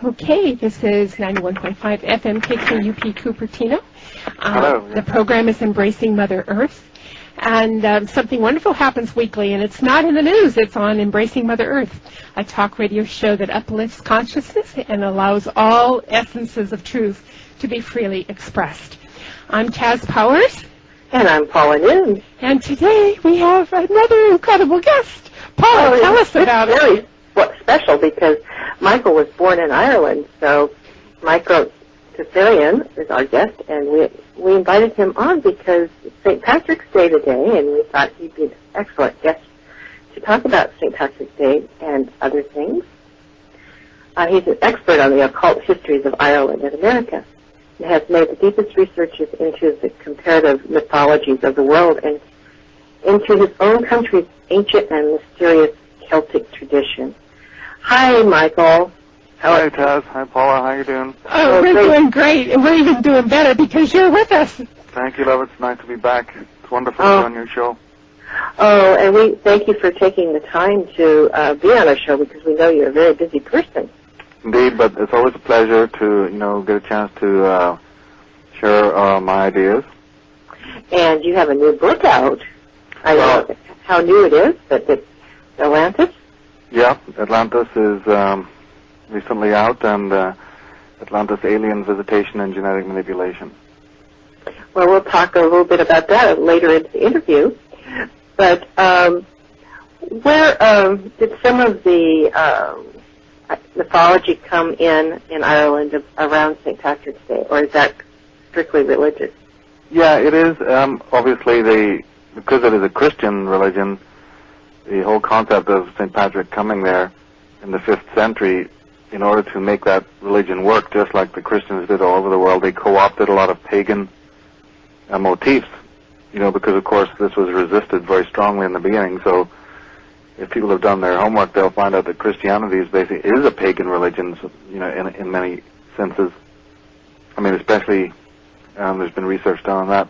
Okay, this is 91.5 FM KQUP Cupertino. Hello. The program is Embracing Mother Earth. And something wonderful happens weekly, and it's not in the news. It's on Embracing Mother Earth, a talk radio show that uplifts consciousness and allows all essences of truth to be freely expressed. I'm Taz Powers. And I'm Paula Noon. And today we have another incredible guest. Paula, tell us about it. Really special because Michael was born in Ireland, so Michael Tsarion is our guest, and we invited him on because it's St. Patrick's Day today, and we thought he'd be an excellent guest to talk about St. Patrick's Day and other things. He's an expert on the occult histories of Ireland and America, and has made the deepest researches into the comparative mythologies of the world and into his own country's ancient and mysterious Celtic tradition. Hi, Michael. Hi, Taz. Hi, Paula. How you doing? Oh, we're doing great, and we're even doing better because you're with us. Thank you, love. It's nice to be back. It's wonderful to be on your show. Oh, and we thank you for taking the time to be on our show because we know you're a very busy person. Indeed, but it's always a pleasure to, get a chance to share my ideas. And you have a new book out. I know how new it is, but it's Atlantis. Yeah, Atlantis is recently out, and Atlantis Alien Visitation and Genetic Manipulation. Well, we'll talk a little bit about that later in the interview. But where did some of the mythology come in Ireland around St. Patrick's Day, or is that strictly religious? Yeah, it is. Obviously, because it is a Christian religion, the whole concept of St. Patrick coming there in the 5th century, in order to make that religion work, just like the Christians did all over the world, they co-opted a lot of pagan motifs, because, of course, this was resisted very strongly in the beginning. So if people have done their homework, they'll find out that Christianity is a pagan religion, in many senses. I mean, especially there's been research done on that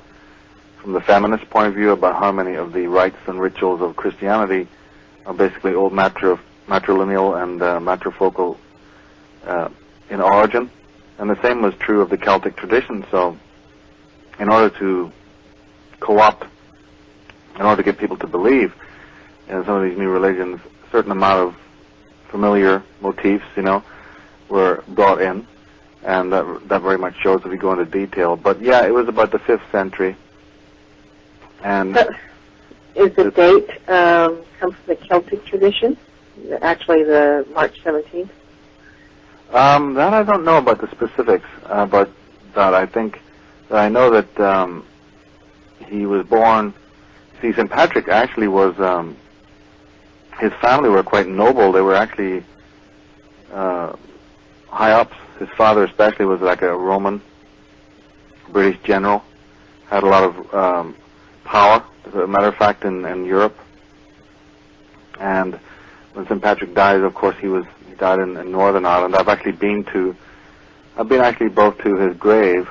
from the feminist point of view about how many of the rites and rituals of Christianity are basically old matrilineal and matrifocal in origin. And the same was true of the Celtic tradition. So in order to co-opt, in order to get people to believe in some of these new religions, a certain amount of familiar motifs, were brought in. And that very much shows if you go into detail. But yeah, it was about the 5th century. And is the date come from the Celtic tradition? Actually, the March 17th. That I don't know about the specifics, but that I know that he was born. See, St. Patrick actually was. His family were quite noble. They were actually high ups. His father, especially, was like a Roman British general. Had a lot of power, as a matter of fact, in Europe. And when St. Patrick died, of course, he died in Northern Ireland. I've been both to his grave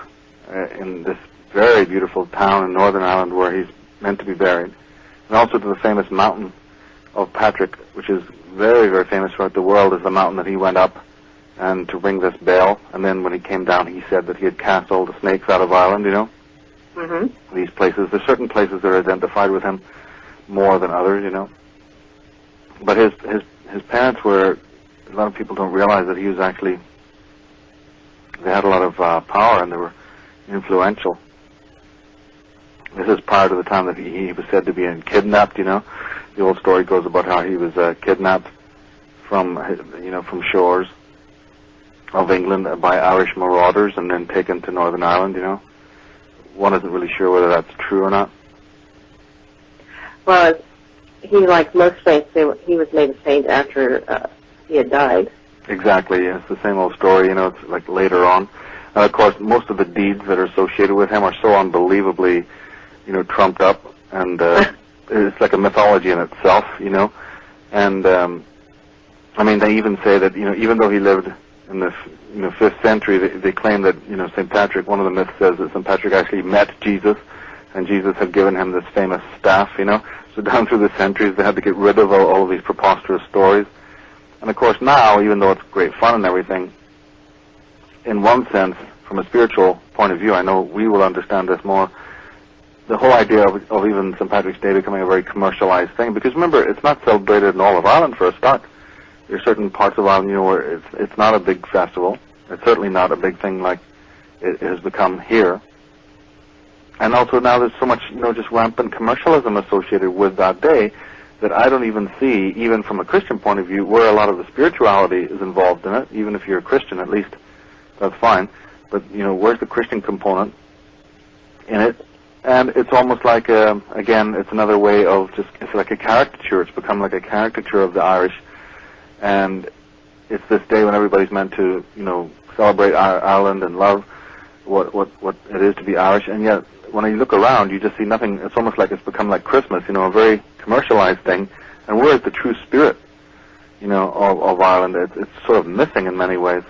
in this very beautiful town in Northern Ireland where he's meant to be buried, and also to the famous mountain of Patrick, which is very, very famous throughout the world, is the mountain that he went up and to ring this bell. And then when he came down, he said that he had cast all the snakes out of Ireland, Mm-hmm. These places. There's certain places that are identified with him more than others, But his parents were, a lot of people don't realize that he was actually, they had a lot of power and they were influential. This is prior to the time that he was said to be kidnapped, The old story goes about how he was kidnapped from shores of England by Irish marauders and then taken to Northern Ireland, One isn't really sure whether that's true or not. Well, he, like most saints, he was made a saint after he had died. Exactly, yeah. It's the same old story, it's like later on. And of course, most of the deeds that are associated with him are so unbelievably, trumped up, and it's like a mythology in itself, And, they even say that, even though he lived in the 5th century, they claim that, St. Patrick, one of the myths says that St. Patrick actually met Jesus, and Jesus had given him this famous staff, So down through the centuries, they had to get rid of all of these preposterous stories. And of course now, even though it's great fun and everything, in one sense, from a spiritual point of view, I know we will understand this more, the whole idea of even St. Patrick's Day becoming a very commercialized thing, because remember, it's not celebrated in all of Ireland for a start. There's certain parts of Ireland, where it's not a big festival. It's certainly not a big thing like it has become here. And also now there's so much, just rampant commercialism associated with that day that I don't even see, even from a Christian point of view, where a lot of the spirituality is involved in it. Even if you're a Christian, at least, that's fine. But, where's the Christian component in it? And it's almost like, again, it's another way of it's like a caricature. It's become like a caricature of the Irish. And it's this day when everybody's meant to, celebrate Ireland and love what it is to be Irish. And yet, when you look around, you just see nothing. It's almost like it's become like Christmas, a very commercialized thing. And where is the true spirit, of Ireland? It's sort of missing in many ways.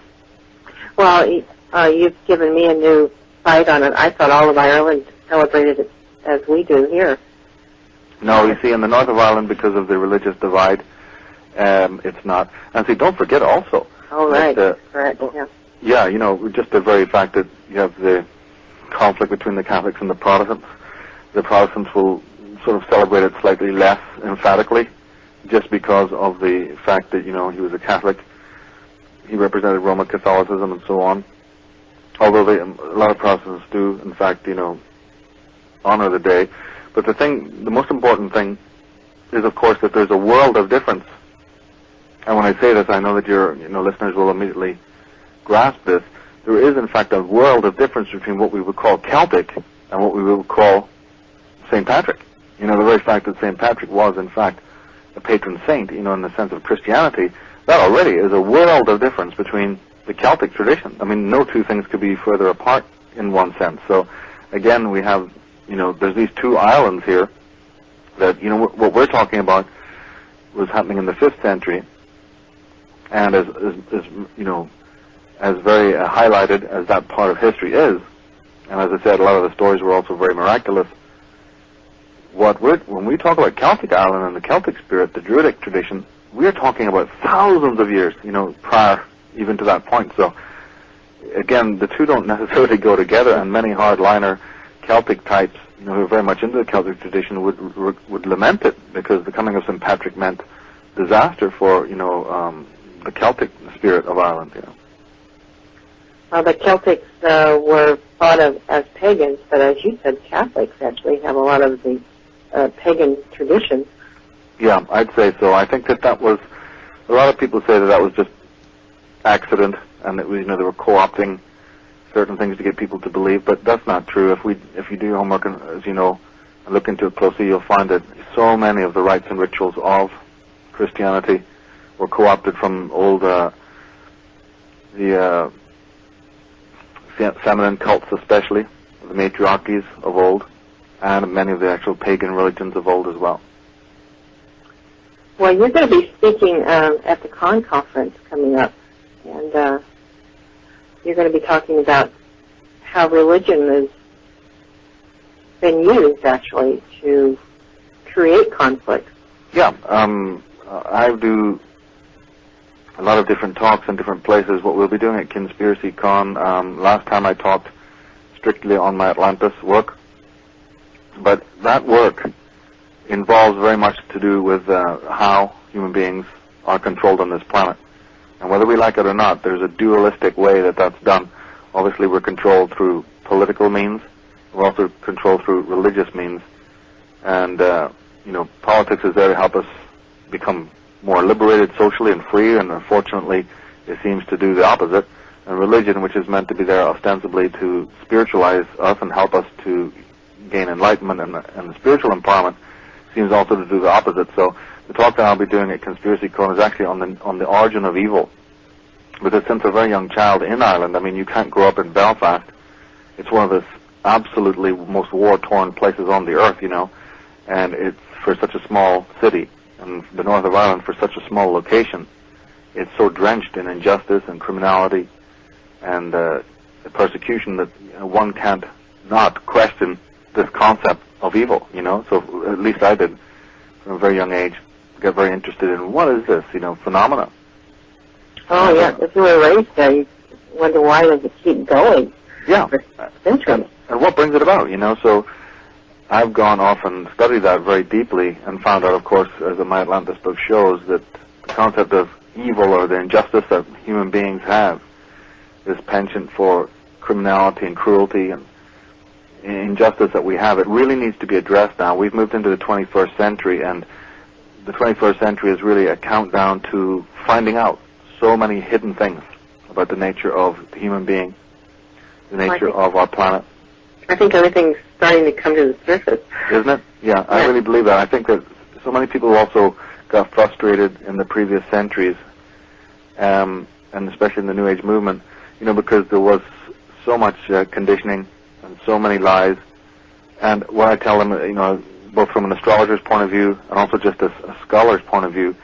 Well, you've given me a new sight on it. I thought all of Ireland celebrated it as we do here. No, you see, in the north of Ireland, because of the religious divide, it's not. And see, don't forget also. Oh, right. Correct, yeah. Yeah, just the very fact that you have the conflict between the Catholics and the Protestants. The Protestants will sort of celebrate it slightly less emphatically, just because of the fact that, he was a Catholic. He represented Roman Catholicism and so on. Although a lot of Protestants do, in fact, honor the day. But the most important thing is, of course, that there's a world of difference. And when I say this, I know that your listeners will immediately grasp this. There is, in fact, a world of difference between what we would call Celtic and what we would call St. Patrick. The very fact that St. Patrick was, in fact, a patron saint, in the sense of Christianity, that already is a world of difference between the Celtic tradition. I mean, no two things could be further apart in one sense. So, again, we have, there's these two islands here that, what we're talking about was happening in the 5th century, and as very highlighted as that part of history is, and as I said, a lot of the stories were also very miraculous. When we talk about Celtic Ireland and the Celtic spirit, the Druidic tradition, we're talking about thousands of years, prior even to that point. So, again, the two don't necessarily go together, and many hardliner Celtic types, who are very much into the Celtic tradition, would lament it, because the coming of St. Patrick meant disaster for, the Celtic spirit of Ireland, The Celtics were thought of as pagans, but as you said, Catholics actually have a lot of the pagan traditions. Yeah, I'd say so. I think that was, a lot of people say that was just accident, and that they were co-opting certain things to get people to believe, but that's not true. If you do your homework, and, as you know, and look into it closely, you'll find that so many of the rites and rituals of Christianity were co-opted from old the feminine cults, especially the matriarchies of old, and many of the actual pagan religions of old as well. Well, you're going to be speaking at the Con conference coming up, and you're going to be talking about how religion has been used, actually, to create conflict. Yeah, I do a lot of different talks in different places. What we'll be doing at Conspiracy Con, last time I talked strictly on my Atlantis work, but that work involves very much to do with how human beings are controlled on this planet. And whether we like it or not, there's a dualistic way that that's done. Obviously, we're controlled through political means. We're also controlled through religious means. And, politics is there to help us become more liberated socially and free, and unfortunately, it seems to do the opposite. And religion, which is meant to be there ostensibly to spiritualize us and help us to gain enlightenment and spiritual empowerment, seems also to do the opposite. So the talk that I'll be doing at Conspiracy Con is actually on the origin of evil. Because since a very young child in Ireland, I mean, you can't grow up in Belfast. It's one of the absolutely most war-torn places on the earth, and it's for such a small city, and the north of Ireland for such a small location. It's so drenched in injustice and criminality and persecution that one can't not question this concept of evil, So at least I did from a very young age. Got very interested in what is this, phenomena. Oh, yeah. If you were raised there, wonder why does it keep going for centuries. And what brings it about, So I've gone off and studied that very deeply and found out, of course, as the My Atlantis book shows, that the concept of evil or the injustice that human beings have, this penchant for criminality and cruelty and injustice that we have, it really needs to be addressed now. We've moved into the 21st century, and the 21st century is really a countdown to finding out so many hidden things about the nature of the human being, the nature of our planet. I think everything's starting to come to the surface. Isn't it? Yeah, I really believe that. I think that so many people also got frustrated in the previous centuries, and especially in the New Age movement, because there was so much conditioning and so many lies. And what I tell them, both from an astrologer's point of view and also just a scholar's point of view,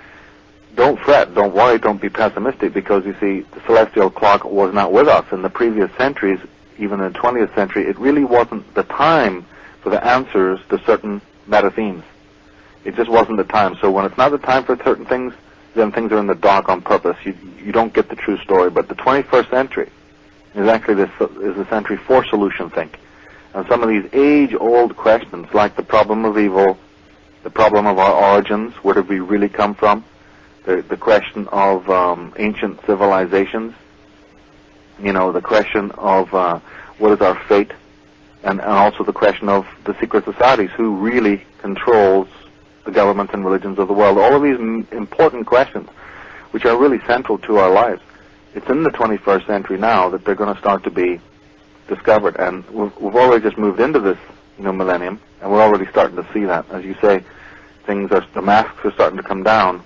don't fret, don't worry, don't be pessimistic, because you see, the celestial clock was not with us in the previous centuries. Even in the 20th century, it really wasn't the time for the answers to certain meta themes. It just wasn't the time. So when it's not the time for certain things, then things are in the dark on purpose. You don't get the true story. But the 21st century is actually the century for solution think. And some of these age-old questions, like the problem of evil, the problem of our origins, where did we really come from, the question of ancient civilizations, the question of what is our fate, and also the question of the secret societies, who really controls the governments and religions of the world. All of these important questions, which are really central to our lives, it's in the 21st century now that they're going to start to be discovered. And we've already just moved into this, millennium, and we're already starting to see that. As you say, the masks are starting to come down.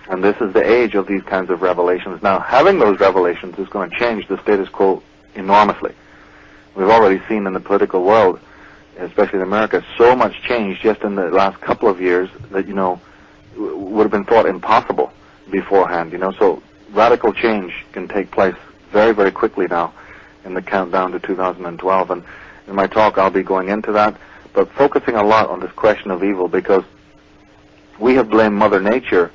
And this is the age of these kinds of revelations. Now, having those revelations is going to change the status quo enormously. We've already seen in the political world, especially in America, so much change just in the last couple of years that, would have been thought impossible beforehand, So radical change can take place very, very quickly now in the countdown to 2012. And in my talk, I'll be going into that, but focusing a lot on this question of evil, because we have blamed Mother Nature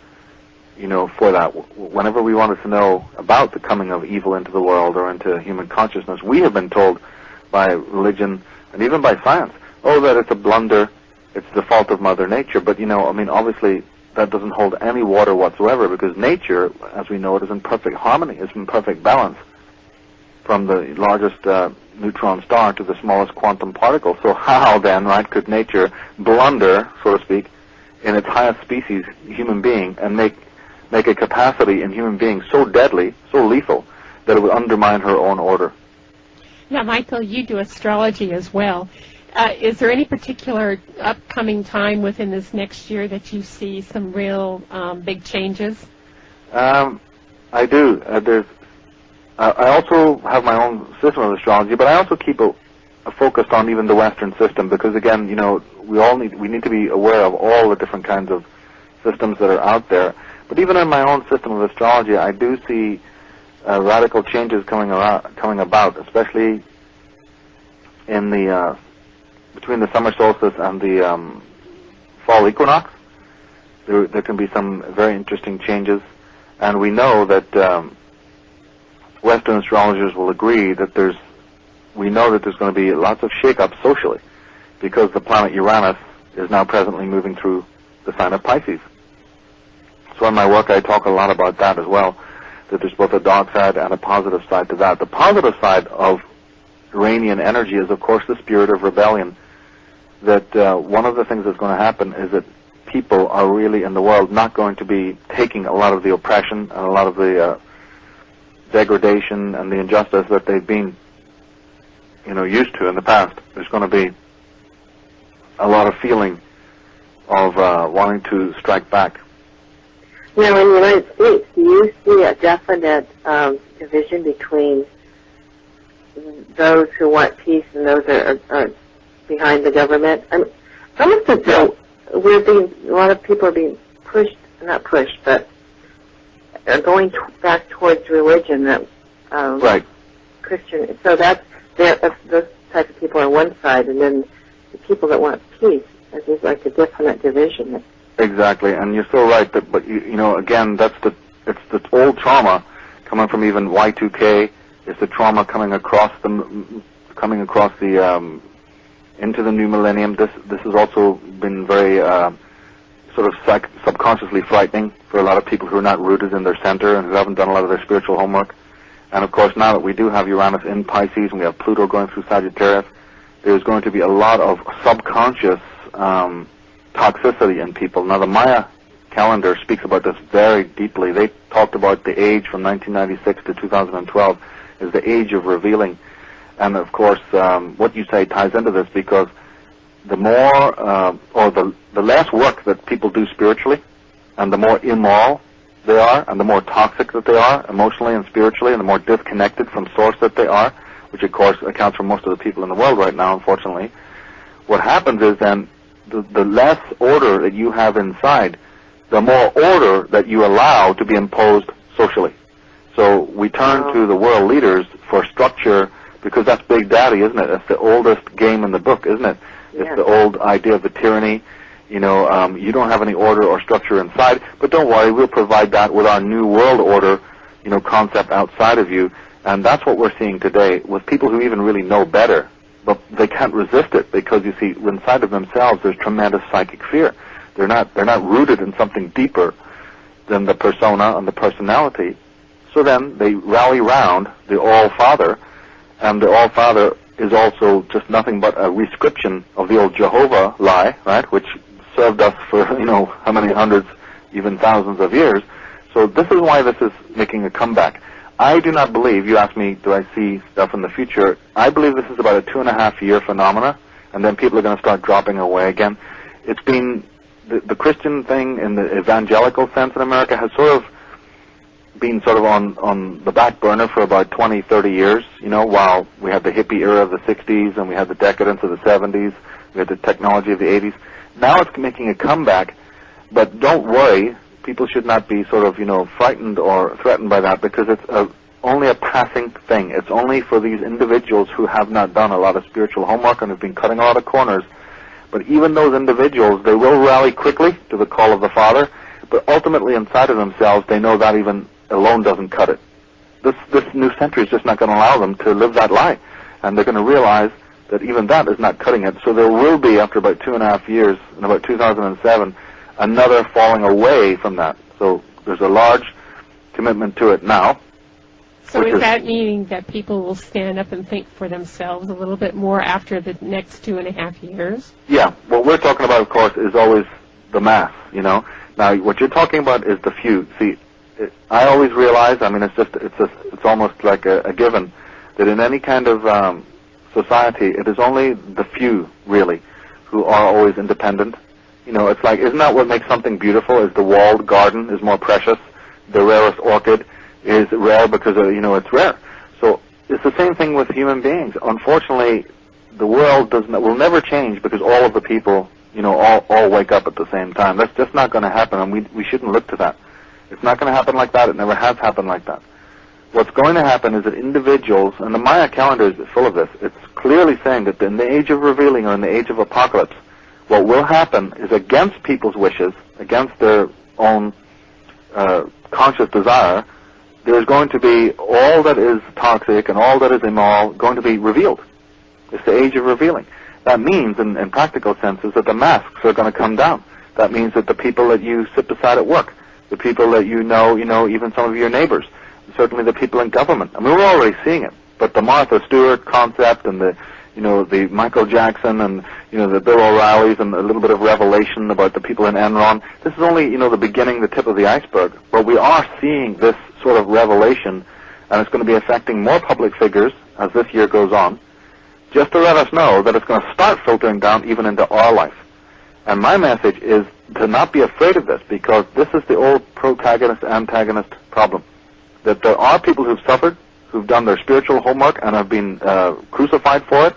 for that. Whenever we wanted to know about the coming of evil into the world or into human consciousness, we have been told by religion and even by science, that it's a blunder, it's the fault of Mother Nature. But, obviously that doesn't hold any water whatsoever, because nature, as we know it, is in perfect harmony, is in perfect balance, from the largest neutron star to the smallest quantum particle. So how then, could nature blunder, so to speak, in its highest species, human being, and make a capacity in human beings so deadly, so lethal, that it would undermine her own order? Now, Michael, you do astrology as well. Is there any particular upcoming time within this next year that you see some real big changes? I do. I also have my own system of astrology, but I also keep focused on even the Western system, because again, we need to be aware of all the different kinds of systems that are out there. But even in my own system of astrology, I do see radical changes coming about, especially in the between the summer solstice and the fall equinox. There can be some very interesting changes, and we know that Western astrologers will agree that there's going to be lots of shake-up socially, because the planet Uranus is now presently moving through the sign of Pisces. So in my work, I talk a lot about that as well, that there's both a dark side and a positive side to that. The positive side of Uranian energy is, of course, the spirit of rebellion. That one of the things that's going to happen is that people are really in the world not going to be taking a lot of the oppression and a lot of the degradation and the injustice that they've been, used to in the past. There's going to be a lot of feeling of wanting to strike back. Now, in the United States, do you see a definite division between those who want peace and those that are behind the government? I mean, almost as though a lot of people are being not pushed, but are going back towards religion, that right. Christian. So those types of people are on one side, and then the people that want peace, there's like a definite division. Exactly, and you're so right. But again, it's the old trauma coming from even Y2K It's the trauma coming across the into the new millennium. This has also been very sort of subconsciously frightening for a lot of people who are not rooted in their center and who haven't done a lot of their spiritual homework. And of course, now that we do have Uranus in Pisces and we have Pluto going through Sagittarius, there's going to be a lot of subconscious toxicity in people. Now, the Maya calendar speaks about this very deeply. They talked about the age from 1996 to 2012 is the age of revealing. And of course, what you say ties into this, because the more or the less work that people do spiritually, and the more immoral they are, and the more toxic that they are emotionally and spiritually, and the more disconnected from source that they are, which of course accounts for most of the people in the world right now, unfortunately, what happens is then the less order that you have inside, the more order that you allow to be imposed socially. So we turn to the world leaders for structure, because that's Big Daddy, isn't it? That's the oldest game in the book, isn't it? Yeah. It's the old idea of the tyranny. You know, you don't have any order or structure inside, but don't worry, we'll provide that with our new world order, you know, concept outside of you. And that's what we're seeing today with people who even really know better, but they can't resist it, because you see, inside of themselves there's tremendous psychic fear. They're not rooted in something deeper than the persona and the personality. So then they rally round the All-Father, and the All-Father is also just nothing but a rescription of the old Jehovah lie, right, which served us for, you know, how many hundreds, even thousands of years. So this is why this is making a comeback. I do not believe, you asked me, do I see stuff in the future? I believe this is about a 2.5-year phenomena, and then people are going to start dropping away again. It's been, the Christian thing in the evangelical sense in America has sort of been sort of on the back burner for about 20, 30 years, you know, while we had the hippie era of the 60s and we had the decadence of the 70s, we had the technology of the 80s. Now it's making a comeback, but don't worry, people should not be sort of, you know, frightened or threatened by that, because it's only a passing thing. It's only for these individuals who have not done a lot of spiritual homework and have been cutting a lot of corners. But even those individuals, they will rally quickly to the call of the Father, but ultimately inside of themselves, they know that even alone doesn't cut it. This new century is just not going to allow them to live that lie, and they're going to realize that even that is not cutting it. So there will be, after about 2.5 years, in about 2007, another falling away from that. So there's a large commitment to it now. So is that meaning that people will stand up and think for themselves a little bit more after the next 2.5 years? Yeah. What we're talking about, of course, is always the mass, you know. Now, what you're talking about is the few. See, I always realize, I mean, it's almost like a given, that in any kind of society, it is only the few, really, who are always independent. You know, it's like, isn't that what makes something beautiful? Is the walled garden is more precious? The rarest orchid is rare because, you know, it's rare. So it's the same thing with human beings. Unfortunately, the world will never change because all of the people, you know, all wake up at the same time. That's just not going to happen, and we shouldn't look to that. It's not going to happen like that. It never has happened like that. What's going to happen is that individuals, and the Maya calendar is full of this, it's clearly saying that in the age of revealing, or in the age of apocalypse, what will happen is, against people's wishes, against their own conscious desire, there's going to be all that is toxic and all that is immoral going to be revealed. It's the age of revealing. That means, in practical senses, that the masks are going to come down. That means that the people that you sit beside at work, the people that you know, even some of your neighbors, certainly the people in government. I mean, we're already seeing it. But the Martha Stewart concept and the Michael Jackson and, the Bill O'Reillys and a little bit of revelation about the people in Enron, this is only, the beginning, the tip of the iceberg. But we are seeing this sort of revelation, and it's going to be affecting more public figures as this year goes on, just to let us know that it's going to start filtering down even into our life. And my message is to not be afraid of this, because this is the old protagonist-antagonist problem. That there are people who've suffered, who've done their spiritual homework and have been crucified for it.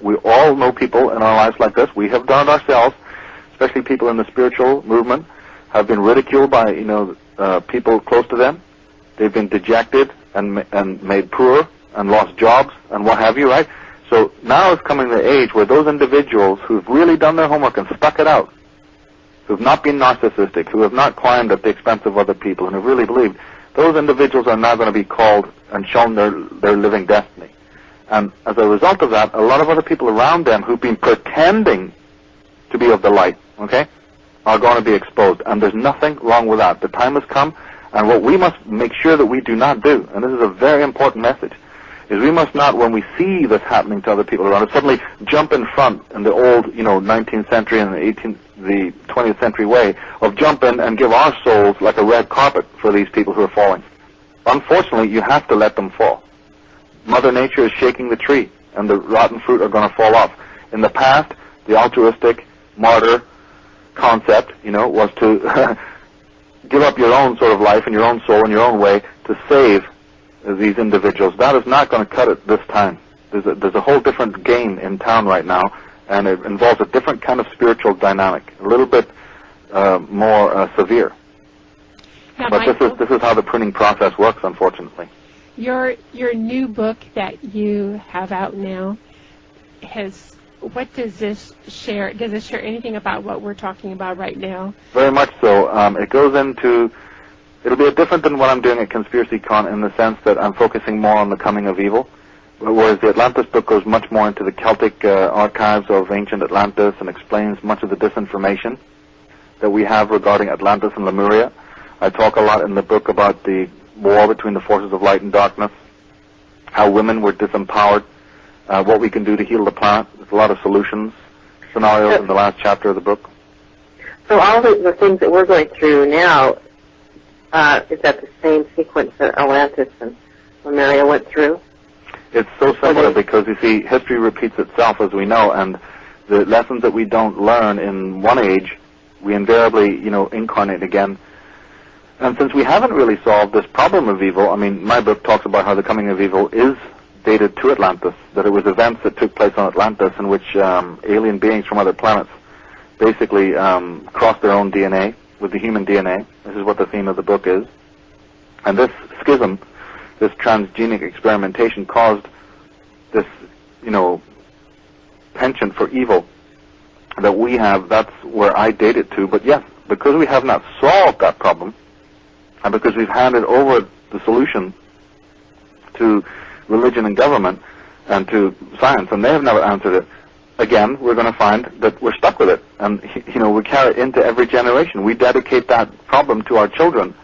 We all know people in our lives like this. We have done it ourselves, especially people in the spiritual movement, have been ridiculed by, people close to them. They've been dejected and made poor and lost jobs and what have you, right? So now is coming the age where those individuals who've really done their homework and stuck it out, who've not been narcissistic, who have not climbed at the expense of other people, and have really believed, those individuals are now going to be called and shown their living destiny. And as a result of that, a lot of other people around them who've been pretending to be of the light, okay, are going to be exposed. And there's nothing wrong with that. The time has come, and what we must make sure that we do not do, and this is a very important message, is we must not, when we see this happening to other people around us, suddenly jump in front in the old, 19th century and the 20th century way of jump in and give our souls like a red carpet for these people who are falling. Unfortunately, you have to let them fall. Mother Nature is shaking the tree, and the rotten fruit are going to fall off. In the past, the altruistic martyr concept, was to give up your own sort of life and your own soul in your own way to save these individuals. That is not going to cut it this time. There's a whole different game in town right now, and it involves a different kind of spiritual dynamic, a little bit more severe. Now, but Michael, this is how the printing process works, unfortunately. Your new book that you have out now what does this share? Does it share anything about what we're talking about right now? Very much so. It goes into, it'll be different than what I'm doing at ConspiracyCon in the sense that I'm focusing more on the coming of evil, whereas the Atlantis book goes much more into the Celtic archives of ancient Atlantis and explains much of the disinformation that we have regarding Atlantis and Lemuria. I talk a lot in the book about the war between the forces of light and darkness, how women were disempowered, what we can do to heal the planet. There's a lot of solutions, scenarios in the last chapter of the book. So all the things that we're going through now, is that the same sequence that Atlantis and Lemuria went through? It's so similar because, you see, history repeats itself, as we know, and the lessons that we don't learn in one age, we invariably, incarnate again. And since we haven't really solved this problem of evil, my book talks about how the coming of evil is dated to Atlantis, that it was events that took place on Atlantis in which alien beings from other planets basically crossed their own DNA with the human DNA. This is what the theme of the book is. And this schism, this transgenic experimentation caused this, penchant for evil that we have. That's where I date it to. But yes, because we have not solved that problem, and because we've handed over the solution to religion and government and to science, and they have never answered it, again, we're going to find that we're stuck with it. And, we carry it into every generation. We dedicate that problem to our children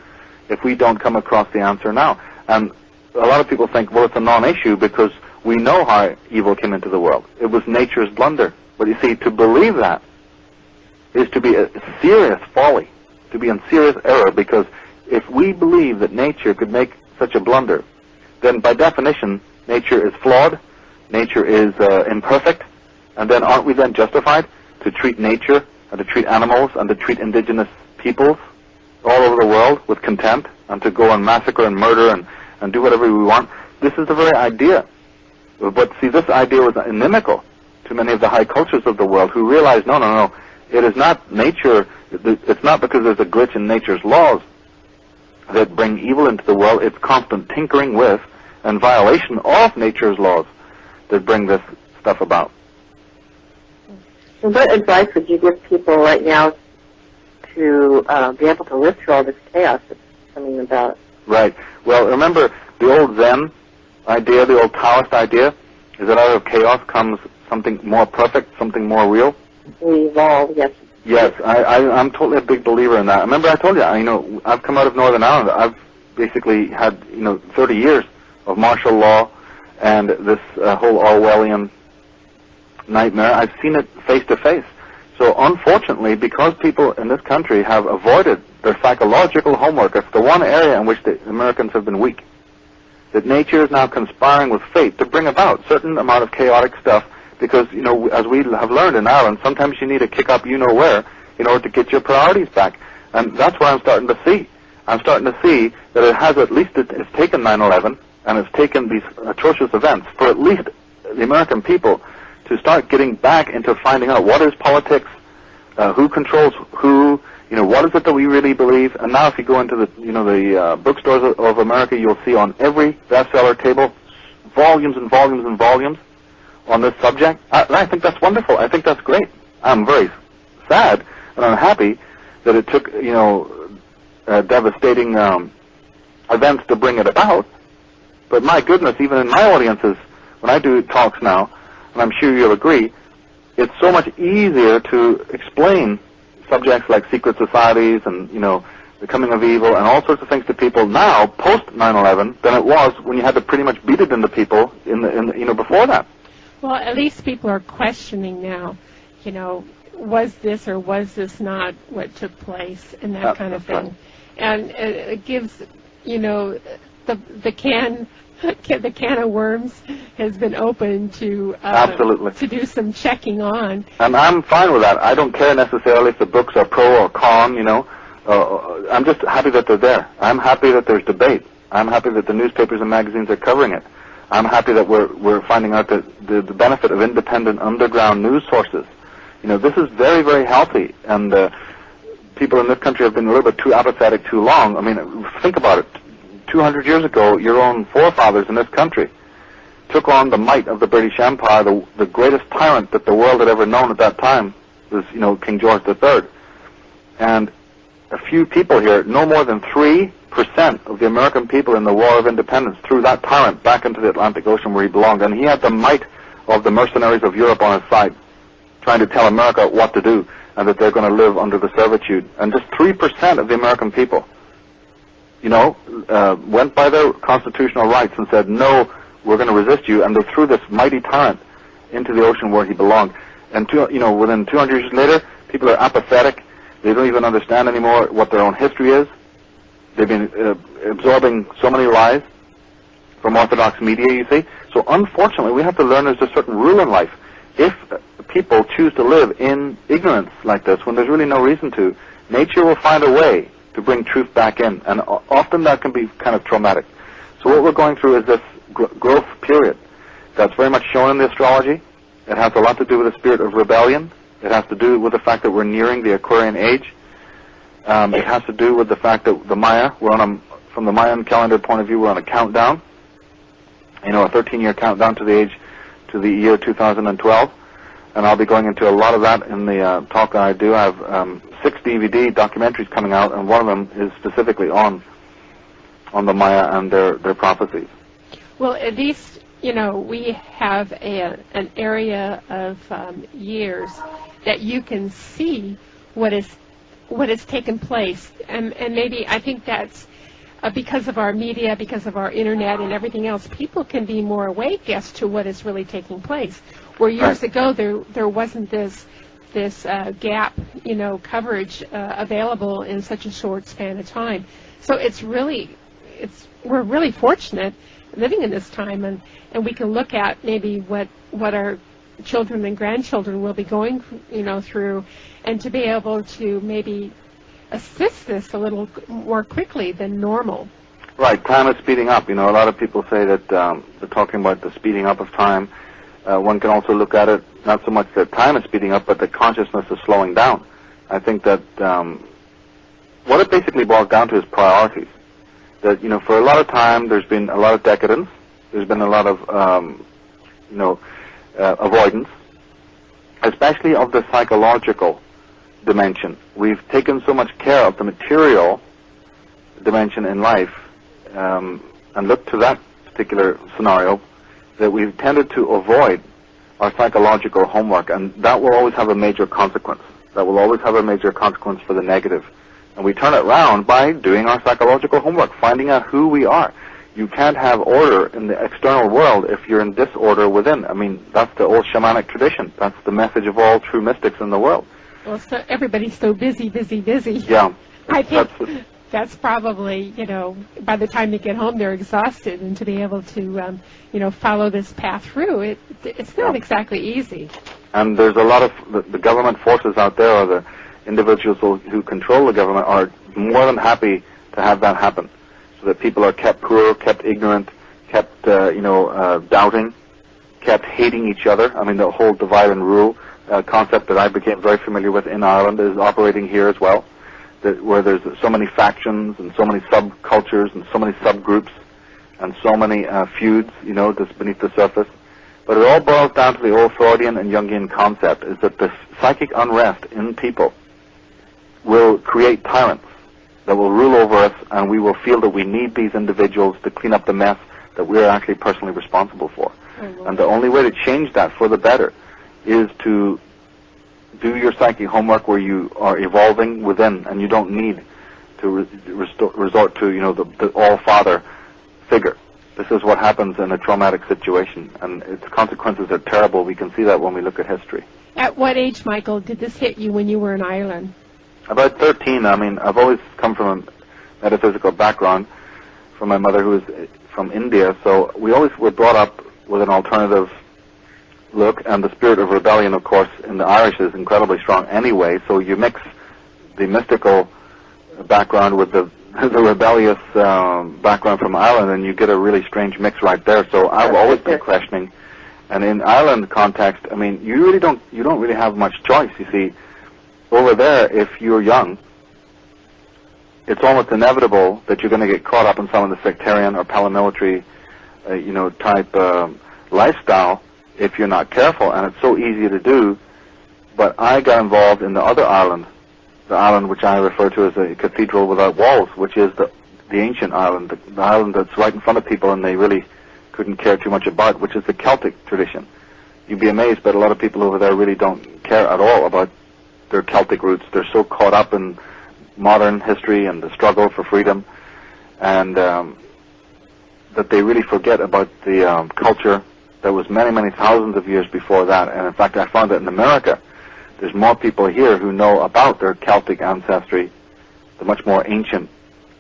if we don't come across the answer now. And a lot of people think, well, it's a non-issue because we know how evil came into the world. It was nature's blunder. But you see, to believe that is to be a serious folly, to be in serious error, because if we believe that nature could make such a blunder, then by definition, nature is flawed, nature is imperfect, and then aren't we then justified to treat nature and to treat animals and to treat indigenous peoples all over the world with contempt and to go and massacre and murder and do whatever we want? This is the very idea. But see, this idea was inimical to many of the high cultures of the world who realized, no, it is not nature, it's not because there's a glitch in nature's laws that bring evil into the world. It's constant tinkering with and violation of nature's laws that bring this stuff about. And what advice would you give people right now to be able to live through all this chaos that's coming about? Right. Well, remember the old Zen idea, the old Taoist idea, is that out of chaos comes something more perfect, something more real. We evolve, yes. Yes, I'm totally a big believer in that. Remember, I told you, I've come out of Northern Ireland. I've basically had, 30 years of martial law and this whole Orwellian nightmare. I've seen it face to face. So unfortunately, because people in this country have avoided their psychological homework, it's the one area in which the Americans have been weak. That nature is now conspiring with fate to bring about certain amount of chaotic stuff. Because, as we have learned in Ireland, sometimes you need to kick up you-know-where in order to get your priorities back. And that's what I'm starting to see. I'm starting to see that it has it's taken 9/11, and it's taken these atrocious events for at least the American people to start getting back into finding out what is politics, who controls who, what is it that we really believe. And now if you go into the bookstores of America, you'll see on every bestseller table volumes and volumes and volumes on this subject. I think that's wonderful. I think that's great. I'm very sad and unhappy that it took, devastating events to bring it about. But my goodness, even in my audiences, when I do talks now, and I'm sure you'll agree, it's so much easier to explain subjects like secret societies and, the coming of evil and all sorts of things to people now, post 9/11, than it was when you had to pretty much beat it into people before that. Well, at least people are questioning now, was this or was this not what took place, and that kind of thing. Right. And it gives, the can of worms has been open to Absolutely. To do some checking on. And I'm fine with that. I don't care necessarily if the books are pro or con, I'm just happy that they're there. I'm happy that there's debate. I'm happy that the newspapers and magazines are covering it. I'm happy that we're finding out that the benefit of independent underground news sources. This is very, very healthy, and people in this country have been a little bit too apathetic too long. I mean, think about it. 200 years ago, your own forefathers in this country took on the might of the British Empire. The greatest tyrant that the world had ever known at that time was, King George III. And a few people here, no more than 3% of the American people in the War of Independence threw that tyrant back into the Atlantic Ocean where he belonged. And he had the might of the mercenaries of Europe on his side, trying to tell America what to do and that they're going to live under the servitude. And just 3% of the American people, went by their constitutional rights and said, no, we're going to resist you, and they threw this mighty tyrant into the ocean where he belonged. And, within 200 years later, people are apathetic. They don't even understand anymore what their own history is. They've been absorbing so many lies from orthodox media, you see. So, unfortunately, we have to learn there's a certain rule in life. If people choose to live in ignorance like this, when there's really no reason to, nature will find a way to bring truth back in, and often that can be kind of traumatic. So what we're going through is this growth period that's very much shown in the astrology. It has a lot to do with the spirit of rebellion. It has to do with the fact that we're nearing the Aquarian age. It has to do with the fact that the Maya, from the Mayan calendar point of view, we're on a countdown, a 13-year countdown to the year 2012. And I'll be going into a lot of that in the talk that I do. I have 6 DVD documentaries coming out, and one of them is specifically on the Maya and their prophecies. Well, at least, we have an area of years that you can see what has taken place. And maybe I think that's because of our media, because of our internet and everything else, people can be more awake as to what is really taking place. Where years ago there wasn't this gap, coverage available in such a short span of time. So we're really fortunate living in this time, and we can look at maybe what our children and grandchildren will be going, through, and to be able to maybe assist this a little more quickly than normal. Right, time is speeding up. A lot of people say that they're talking about the speeding up of time. One can also look at it, not so much that time is speeding up, but that consciousness is slowing down. I think that what it basically boils down to is priorities. That, for a lot of time, there's been a lot of decadence. There's been a lot of, avoidance, especially of the psychological dimension. We've taken so much care of the material dimension in life and looked to that particular scenario that we've tended to avoid our psychological homework, and that will always have a major consequence. That will always have a major consequence for the negative. And we turn it around by doing our psychological homework, finding out who we are. You can't have order in the external world if you're in disorder within. I mean, that's the old shamanic tradition. That's the message of all true mystics in the world. Well, so everybody's so busy. Yeah. I think that's probably, by the time you get home, they're exhausted, and to be able to, follow this path through, it's not exactly easy. And there's a lot of the government forces out there, or the individuals who control the government, are more than happy to have that happen, so that people are kept poor, kept ignorant, kept, doubting, kept hating each other. I mean, the whole divide and rule concept that I became very familiar with in Ireland is operating here as well, where there's so many factions and so many subcultures and so many subgroups and so many feuds, just beneath the surface. But it all boils down to the old Freudian and Jungian concept, is that the psychic unrest in people will create tyrants. that will rule over us, and we will feel that we need these individuals to clean up the mess that we're actually personally responsible for. And the only way to change that for the better is to do your psychic homework where you are evolving within, and you don't need to resort to, the all-father figure. This is what happens in a traumatic situation, and its consequences are terrible. We can see that when we look at history. At what age, Michael, did this hit you when you were in Ireland? About 13. I mean, I've always come from a metaphysical background from my mother, who is from India, so we always were brought up with an alternative look, and the spirit of rebellion, of course, in the Irish is incredibly strong anyway, so you mix the mystical background with the rebellious background from Ireland, and you get a really strange mix right there. So I've always been questioning. And in Ireland context, I mean, you don't really have much choice. You see, over there, if you're young, it's almost inevitable that you're going to get caught up in some of the sectarian or paramilitary, type lifestyle if you're not careful. And it's so easy to do. But I got involved in the other Ireland, the island which I refer to as a cathedral without walls, which is the ancient island, the island that's right in front of people and they really couldn't care too much about, which is the Celtic tradition. You'd be amazed, but a lot of people over there really don't care at all about their Celtic roots. They're so caught up in modern history and the struggle for freedom, and that they really forget about the culture that was many, many thousands of years before that. And in fact, I found that in America, there's more people here who know about their Celtic ancestry, the much more ancient,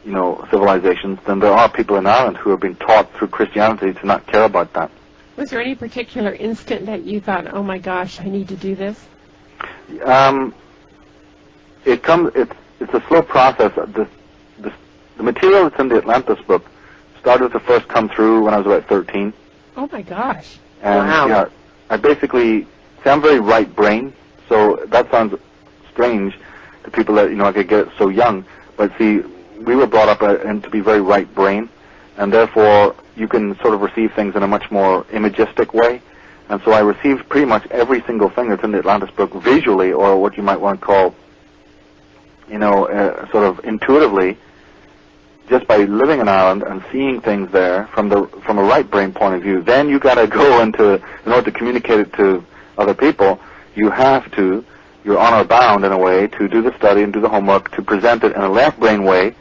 civilizations, than there are people in Ireland who have been taught through Christianity to not care about that. Was there any particular instant that you thought, oh my gosh, I need to do this? It's a slow process. The material that's in the Atlantis book started to first come through when I was about 13. Oh my gosh. And wow. Yeah, I basically, I'm very right brain, so that sounds strange to people that, I could get so young. But see, we were brought up to be very right brain, and therefore you can sort of receive things in a much more imagistic way. And so I received pretty much every single thing that's in the Atlantis book visually, or what you might want to call, sort of intuitively, just by living in Ireland and seeing things there from a right brain point of view. Then you got to go in order to communicate it to other people, you're honor bound in a way to do the study and do the homework to present it in a left brain way.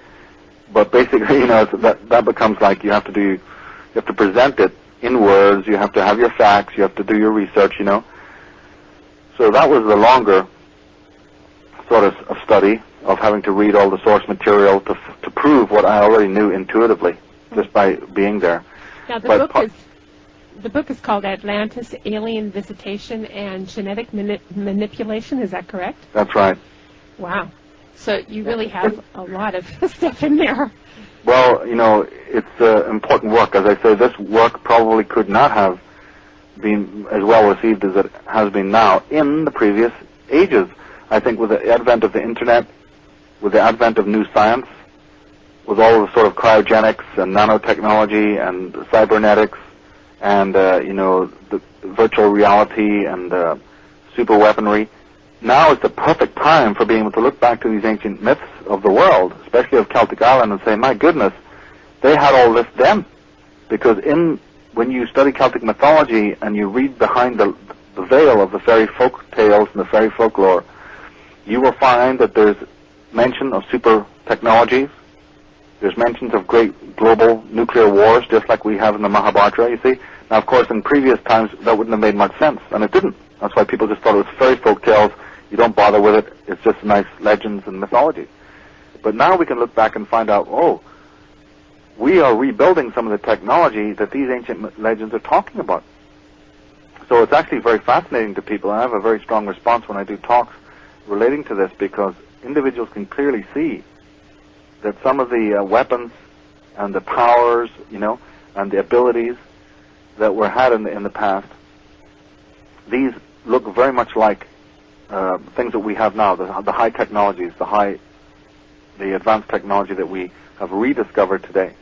But basically, that becomes like you have to present it in words. You have to have your facts. You have to do your research. So that was the longer sort of study of having to read all the source material to prove what I already knew intuitively just by being there. Now the book is called Atlantis: Alien Visitation and Genetic Manipulation. Is that correct? That's right. Wow. So you really have a lot of stuff in there. Well, it's important work. As I say, this work probably could not have been as well received as it has been now in the previous ages. I think with the advent of the Internet, with the advent of new science, with all the sort of cryogenics and nanotechnology and cybernetics and, the virtual reality and super weaponry, now is the perfect time for being able to look back to these ancient myths of the world, especially of Celtic Ireland, and say, my goodness, they had all this then. Because when you study Celtic mythology and you read behind the veil of the fairy folk tales and the fairy folklore, you will find that there's mention of super technologies. There's mentions of great global nuclear wars, just like we have in the Mahabharata, you see. Now, of course, in previous times, that wouldn't have made much sense, and it didn't. That's why people just thought it was fairy folk tales. You don't bother with it. It's just nice legends and mythology. But now we can look back and find out, we are rebuilding some of the technology that these ancient legends are talking about. So it's actually very fascinating to people, and I have a very strong response when I do talks relating to this, because individuals can clearly see that some of the weapons and the powers, and the abilities that were had in the past, these look very much like things that we have now, the high technologies, the advanced technology that we have rediscovered today.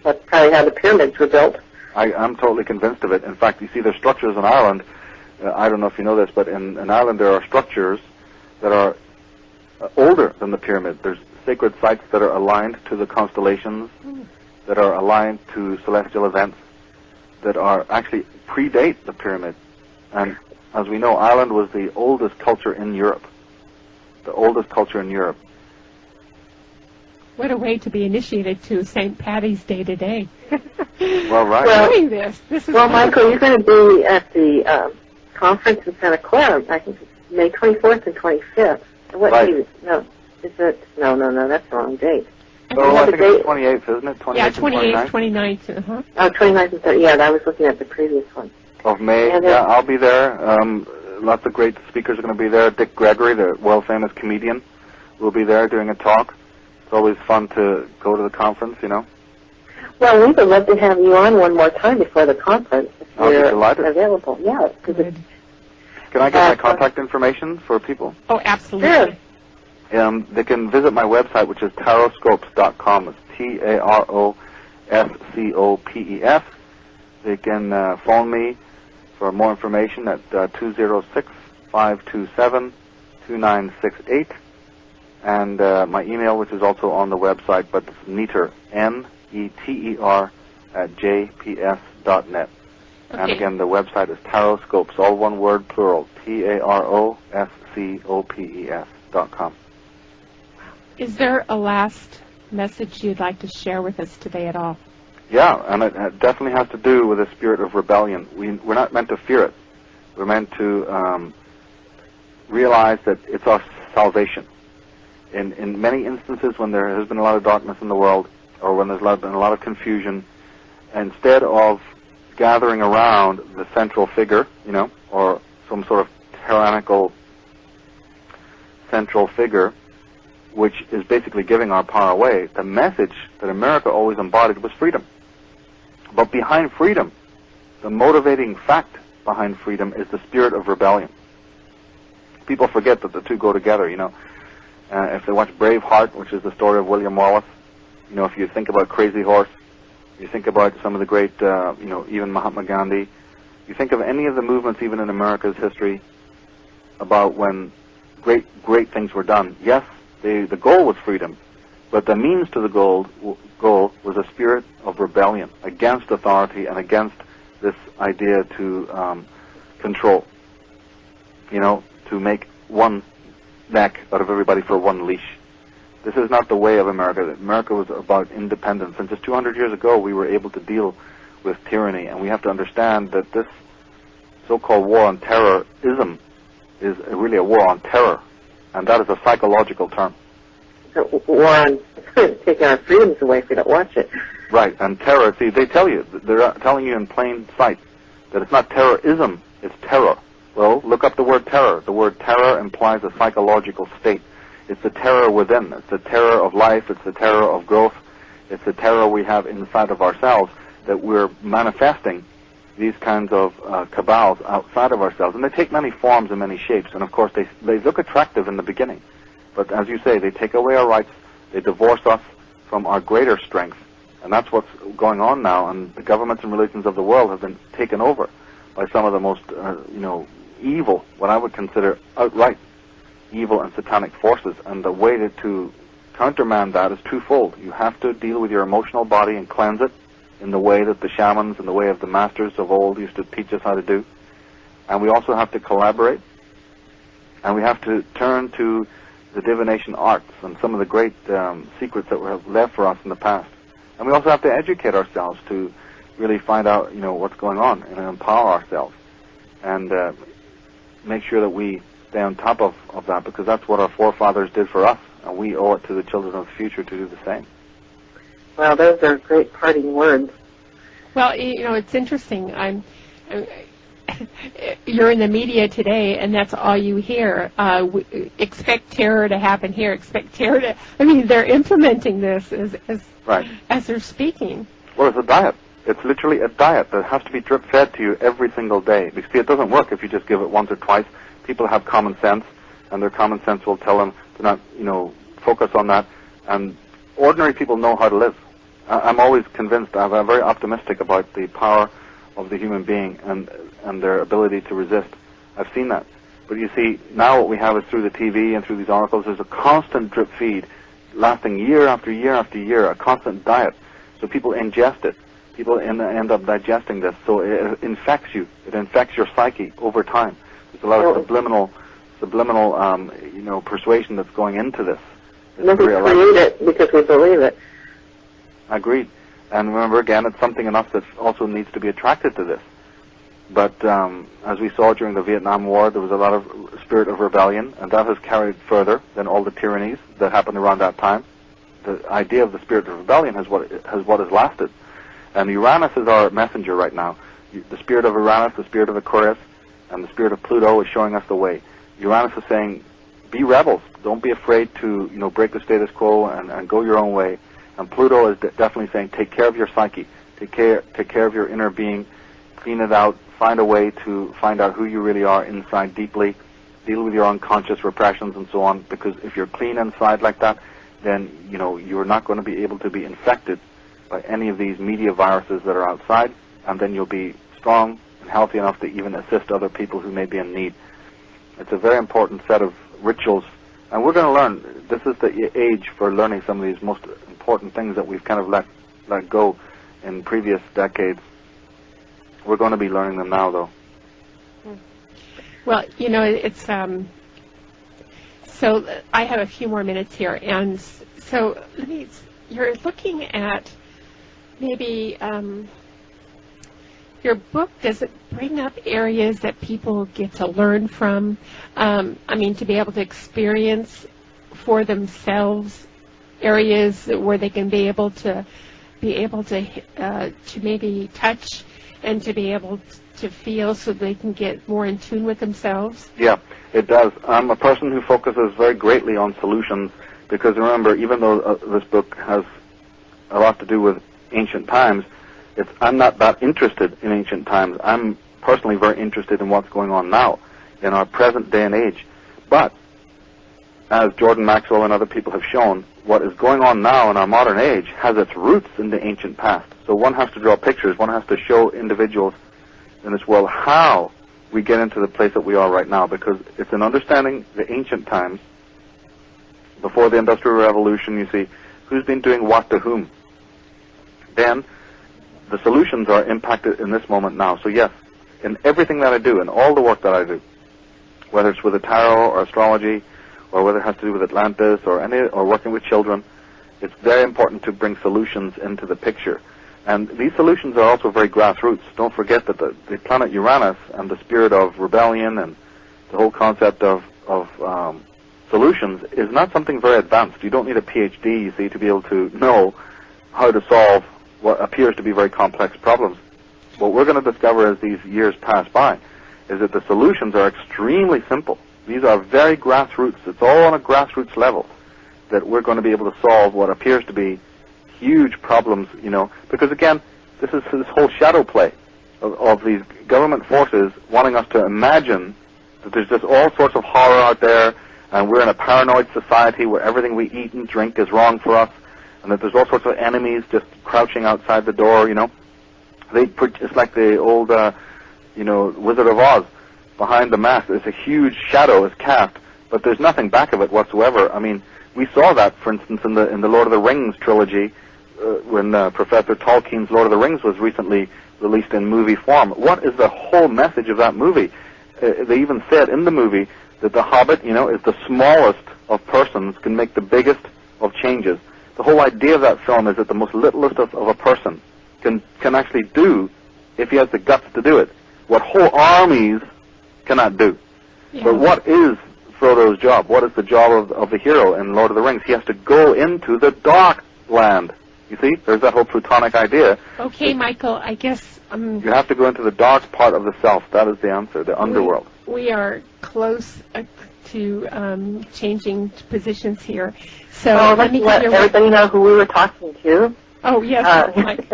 That's probably how the pyramids were built. I'm totally convinced of it. In fact, you see there's structures in Ireland, I don't know if you know this, but in Ireland there are structures that are older than the pyramid. There's sacred sites that are aligned to the constellations, that are aligned to celestial events, that are actually predate the pyramid. And as we know, Ireland was the oldest culture in Europe. The oldest culture in Europe. What a way to be initiated to St. Patty's Day today. Well, right. Well, Doing this is well, Michael, you're going to be at the conference in Santa Clara. I think it's May 24th and 25th. What Right. date? No, is it? No, that's the wrong date. Oh, I think the it's 28th, isn't it? 28th yeah, and 28th, 29th 29th. Uh-huh. Oh, 29th and 30th. Yeah, I was looking at the previous one. of May. And Yeah, I'll be there. Lots of great speakers are going to be there. Dick Gregory, the world-famous comedian, will be there doing a talk. It's always fun to go to the conference, you know. Well, we would love to have you on one more time before the conference if I'll be you're delighted. available. Yeah, because Good. Can I get my contact information for people? Oh, absolutely. Sure. They can visit my website, which is taroscopes.com. It's TAROSCOPES. They can phone me for more information at 206-527-2968. And my email, which is also on the website, but it's neter, Neter, @jps.net. And Okay. again, the website is Taroscopes, all one word, plural, TAROSCOPES.com. Is there a last message you'd like to share with us today at all? Yeah, and it definitely has to do with the spirit of rebellion. We're not meant to fear it. We're meant to realize that it's our salvation. In many instances when there has been a lot of darkness in the world, or when there's been a lot of confusion, instead of gathering around the central figure, you know, or some sort of tyrannical central figure, which is basically giving our power away, the message that America always embodied was freedom. But behind freedom, the motivating fact behind freedom is the spirit of rebellion. People forget that the two go together, you know. If they watch Braveheart, which is the story of William Wallace, you know, if you think about Crazy Horse, you think about some of the great, you know, even Mahatma Gandhi, you think of any of the movements, even in America's history, about when great things were done. Yes, the goal was freedom, but the means to the goal was a spirit of rebellion against authority and against this idea to control, you know, to make one neck out of everybody for one leash. This is not the way of America. America was about independence, and just 200 years ago we were able to deal with tyranny, and we have to understand that this so-called war on terrorism is really a war on terror, and that is a psychological term. A war on taking our freedoms away if we don't watch it. Right, and terror, see, they tell you, they're telling you in plain sight that it's not terrorism, it's terror. Well, look up the word terror. The word terror implies a psychological state. It's the terror within. It's the terror of life. It's the terror of growth. It's the terror we have inside of ourselves that we're manifesting these kinds of cabals outside of ourselves. And they take many forms and many shapes. And, of course, they look attractive in the beginning. But, as you say, they take away our rights. They divorce us from our greater strength. And that's what's going on now. And the governments and religions of the world have been taken over by some of the most, you know, evil, what I would consider outright evil and satanic forces. And the way to countermand that is twofold. You have to deal with your emotional body and cleanse it in the way that the shamans and the way of the masters of old used to teach us how to do. And we also have to collaborate. And we have to turn to the divination arts and some of the great secrets that were left for us in the past. And we also have to educate ourselves to really find out, you know, what's going on and empower ourselves. And make sure that we stay on top of that, because that's what our forefathers did for us, and we owe it to the children of the future to do the same. Well, those are great parting words. Well, you know, it's interesting. You're in the media today, and that's all you hear. Expect terror to happen here. Expect terror to... I mean, they're implementing this Right. as they're speaking. Well, it's a diet. It's literally a diet that has to be drip-fed to you every single day. You see, it doesn't work if you just give it once or twice. People have common sense, and their common sense will tell them to not, you know, focus on that. And ordinary people know how to live. I'm always convinced, I'm very optimistic about the power of the human being and their ability to resist. I've seen that. But you see, now what we have is through the TV and through these articles, there's a constant drip feed lasting year after year after year, a constant diet. So people ingest it. People end up digesting this. So it infects you. It infects your psyche over time. There's a lot of subliminal, persuasion that's going into this. And then we create it because we believe it. Agreed. And remember, again, it's something in us that also needs to be attracted to this. But as we saw during the Vietnam War, there was a lot of spirit of rebellion, and that has carried further than all the tyrannies that happened around that time. The idea of the spirit of rebellion has what has lasted. And Uranus is our messenger right now. The spirit of Uranus, the spirit of Aquarius, and the spirit of Pluto is showing us the way. Uranus is saying, be rebels. Don't be afraid to, break the status quo and go your own way. And Pluto is definitely saying, take care of your psyche. Take care of your inner being. Clean it out. Find a way to find out who you really are inside deeply. Deal with your unconscious repressions and so on. Because if you're clean inside like that, then, you're not going to be able to be infected by any of these media viruses that are outside. And then you'll be strong and healthy enough to even assist other people who may be in need. It's a very important set of rituals. And we're going to learn. This is the age for learning some of these most important things that we've kind of let go in previous decades. We're going to be learning them now, though. Well, it's so I have a few more minutes here, and so you're looking at maybe your book. Does it bring up areas that people get to learn from? To be able to experience for themselves areas where they can be able to maybe touch and to be able to feel, so they can get more in tune with themselves? Yeah, it does. I'm a person who focuses very greatly on solutions, because remember, even though this book has a lot to do with ancient times, I'm not that interested in ancient times. I'm personally very interested in what's going on now, in our present day and age. But, as Jordan Maxwell and other people have shown, what is going on now in our modern age has its roots in the ancient past. So one has to draw pictures, one has to show individuals in this world how we get into the place that we are right now, because it's in understanding the ancient times, before the Industrial Revolution, you see, who's been doing what to whom. Then, the solutions are impacted in this moment now. So yes, in everything that I do, in all the work that I do, whether it's with the tarot or astrology, or whether it has to do with Atlantis or working with children, it's very important to bring solutions into the picture. And these solutions are also very grassroots. Don't forget that the planet Uranus and the spirit of rebellion and the whole concept of solutions is not something very advanced. You don't need a PhD, you see, to be able to know how to solve what appears to be very complex problems. What we're going to discover as these years pass by is that the solutions are extremely simple. These are very grassroots. It's all on a grassroots level that we're going to be able to solve what appears to be huge problems, because again, this is this whole shadow play of these government forces wanting us to imagine that there's just all sorts of horror out there, and we're in a paranoid society where everything we eat and drink is wrong for us, and that there's all sorts of enemies just crouching outside the door, It's like the old, Wizard of Oz. Behind the mask, there's a huge shadow is cast, but there's nothing back of it whatsoever. I mean, we saw that, for instance, in the Lord of the Rings trilogy, when Professor Tolkien's Lord of the Rings was recently released in movie form. What is the whole message of that movie? They even said in the movie that the Hobbit, is the smallest of persons, can make the biggest of changes. The whole idea of that film is that the most littlest of a person can actually do, if he has the guts to do it, what whole armies cannot do. Yeah. But what is Frodo's job? What is the job of the hero in Lord of the Rings? He has to go into the dark land. You see, there's that whole Plutonic idea. Okay, Michael, I guess... you have to go into the dark part of the self. That is the answer, the underworld. We are close to changing positions here. So let me let everybody know who we were talking to. Oh, yes. It's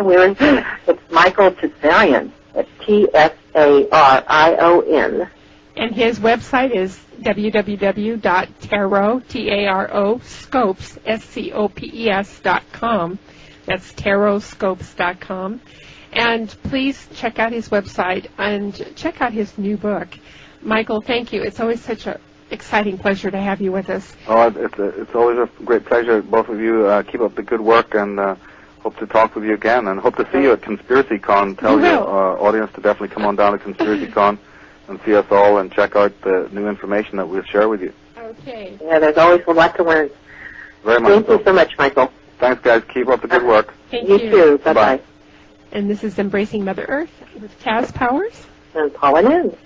Michael Tsarion. It's Tsarion. And his website is www.tarotscopes.com. That's tarotscopes.com. And please check out his website and check out his new book. Michael, thank you. It's always such a exciting pleasure to have you with us. Oh, it's always a great pleasure. Both of you keep up the good work, and hope to talk with you again, and hope to see you at Conspiracy Con. Tell your audience to definitely come on down to Conspiracy Con and see us all and check out the new information that we'll share with you. Okay. Yeah, there's always a lot to learn. Very much. Thank you so much, Michael. Thanks, guys. Keep up the good work. Thank You too. Bye-bye. And this is Embracing Mother Earth with Taz Powers And Paula Nance.